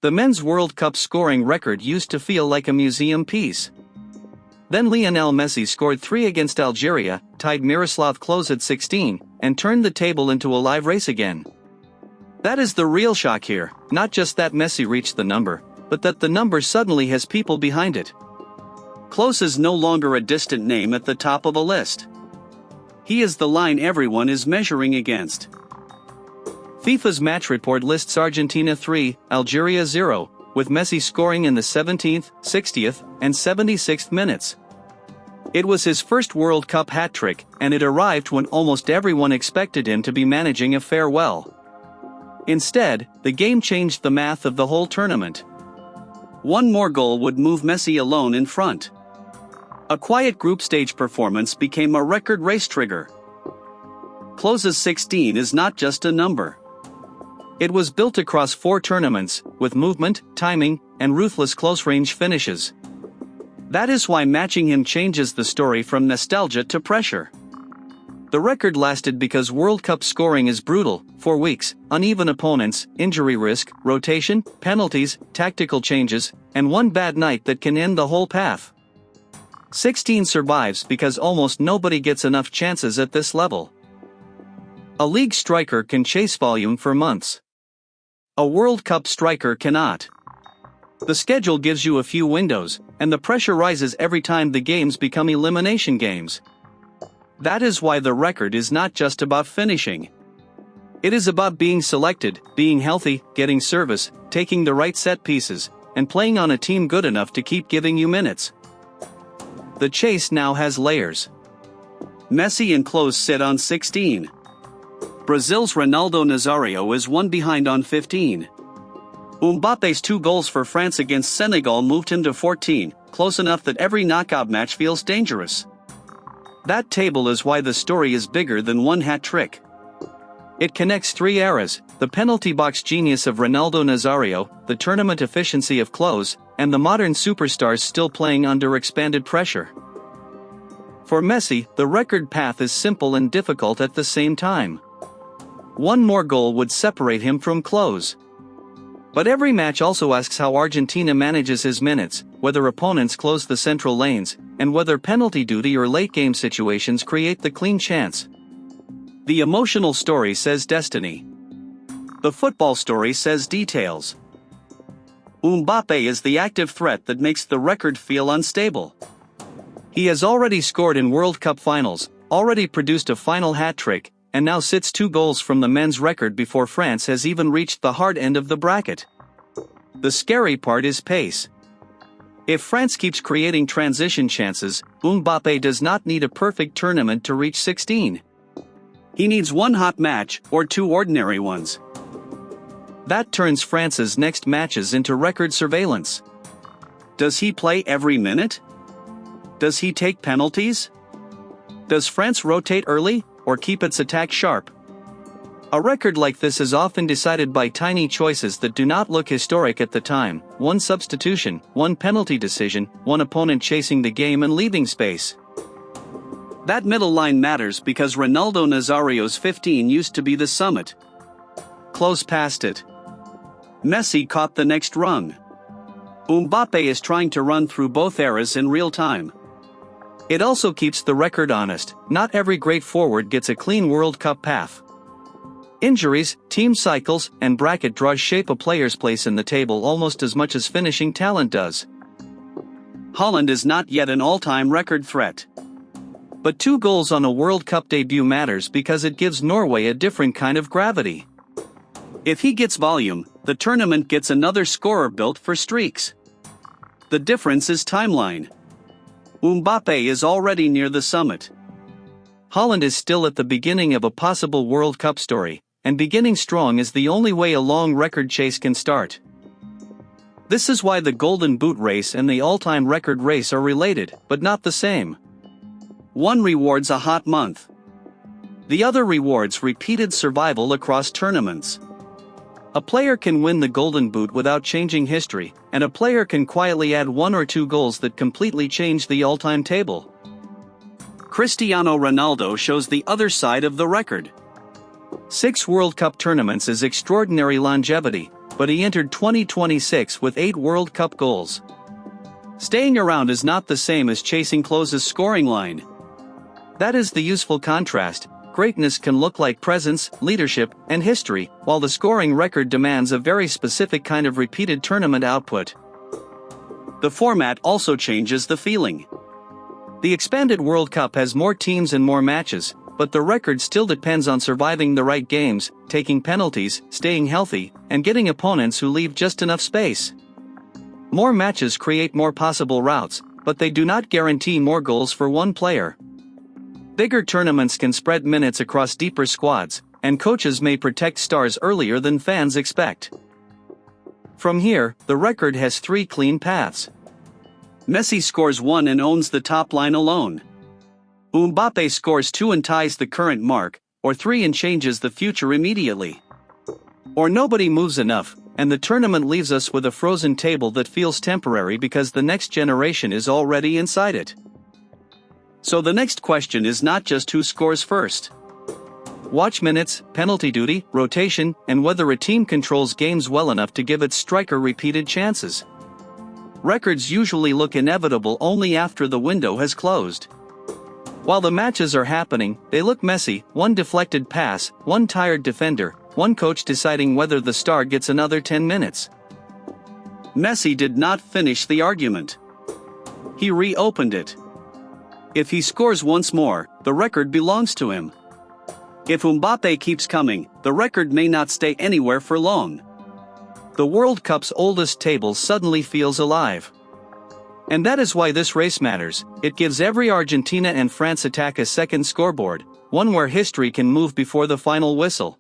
The men's World Cup scoring record used to feel like a museum piece. Then Lionel Messi scored 3 against Algeria, tied Miroslav Klose at 16, and turned the table into a live race again. That is the real shock here, not just that Messi reached the number, but that the number suddenly has people behind it. Klose is no longer a distant name at the top of a list. He is the line everyone is measuring against. FIFA's match report lists Argentina 3, Algeria 0, with Messi scoring in the 17th, 60th, and 76th minutes. It was his first World Cup hat-trick, and it arrived when almost everyone expected him to be managing a farewell. Instead, the game changed the math of the whole tournament. One more goal would move Messi alone in front. A quiet group stage performance became a record race trigger. Klose's 16 is not just a number. It was built across 4 tournaments, with movement, timing, and ruthless close-range finishes. That is why matching him changes the story from nostalgia to pressure. The record lasted because World Cup scoring is brutal: 4 weeks, uneven opponents, injury risk, rotation, penalties, tactical changes, and one bad night that can end the whole path. 16 survives because almost nobody gets enough chances at this level. A league striker can chase volume for months. A World Cup striker cannot. The schedule gives you a few windows, and the pressure rises every time the games become elimination games. That is why the record is not just about finishing. It is about being selected, being healthy, getting service, taking the right set pieces, and playing on a team good enough to keep giving you minutes. The chase now has layers. Messi and Klose sit on 16. Brazil's Ronaldo Nazario is 1 behind on 15. Mbappe's 2 goals for France against Senegal moved him to 14, close enough that every knockout match feels dangerous. That table is why the story is bigger than one hat trick. It connects 3 eras: the penalty box genius of Ronaldo Nazario, the tournament efficiency of Klose, and the modern superstars still playing under expanded pressure. For Messi, the record path is simple and difficult at the same time. One more goal would separate him from Klose. But every match also asks how Argentina manages his minutes, whether opponents close the central lanes, and whether penalty duty or late-game situations create the clean chance. The emotional story says destiny. The football story says details. Mbappe is the active threat that makes the record feel unstable. He has already scored in World Cup finals, already produced a final hat-trick, and now sits 2 goals from the men's record before France has even reached the hard end of the bracket. The scary part is pace. If France keeps creating transition chances, Mbappe does not need a perfect tournament to reach 16. He needs 1 hot match, or 2 ordinary ones. That turns France's next matches into record surveillance. Does he play every minute? Does he take penalties? Does France rotate early, or keep its attack sharp? A record like this is often decided by tiny choices that do not look historic at the time: 1 substitution, 1 penalty decision, 1 opponent chasing the game and leaving space. That middle line matters because Ronaldo Nazario's 15 used to be the summit. Klose passed it. Messi caught the next rung. Mbappe is trying to run through both eras in real time. It also keeps the record honest: not every great forward gets a clean World Cup path. Injuries, team cycles, and bracket draws shape a player's place in the table almost as much as finishing talent does. Haaland is not yet an all-time record threat. But 2 goals on a World Cup debut matters because it gives Norway a different kind of gravity. If he gets volume, the tournament gets another scorer built for streaks. The difference is timeline. Mbappe is already near the summit. Haaland is still at the beginning of a possible World Cup story, and beginning strong is the only way a long record chase can start. This is why the Golden Boot race and the all-time record race are related, but not the same. One rewards a hot month. The other rewards repeated survival across tournaments. A player can win the Golden Boot without changing history, and a player can quietly add 1 or 2 goals that completely change the all-time table. Cristiano Ronaldo shows the other side of the record. 6 World Cup tournaments is extraordinary longevity, but he entered 2026 with 8 World Cup goals. Staying around is not the same as chasing Klose's scoring line. That is the useful contrast. Greatness can look like presence, leadership, and history, while the scoring record demands a very specific kind of repeated tournament output. The format also changes the feeling. The expanded World Cup has more teams and more matches, but the record still depends on surviving the right games, taking penalties, staying healthy, and getting opponents who leave just enough space. More matches create more possible routes, but they do not guarantee more goals for one player. Bigger tournaments can spread minutes across deeper squads, and coaches may protect stars earlier than fans expect. From here, the record has 3 clean paths. Messi scores 1 and owns the top line alone. Mbappe scores 2 and ties the current mark, or 3 and changes the future immediately. Or nobody moves enough, and the tournament leaves us with a frozen table that feels temporary because the next generation is already inside it. So the next question is not just who scores first. Watch minutes, penalty duty, rotation, and whether a team controls games well enough to give its striker repeated chances. Records usually look inevitable only after the window has closed. While the matches are happening, they look messy: 1 deflected pass, 1 tired defender, 1 coach deciding whether the star gets another 10 minutes. Messi did not finish the argument. He reopened it. If he scores once more, the record belongs to him. If Mbappe keeps coming, the record may not stay anywhere for long. The World Cup's oldest table suddenly feels alive. And that is why this race matters. It gives every Argentina and France attack a second scoreboard, one where history can move before the final whistle.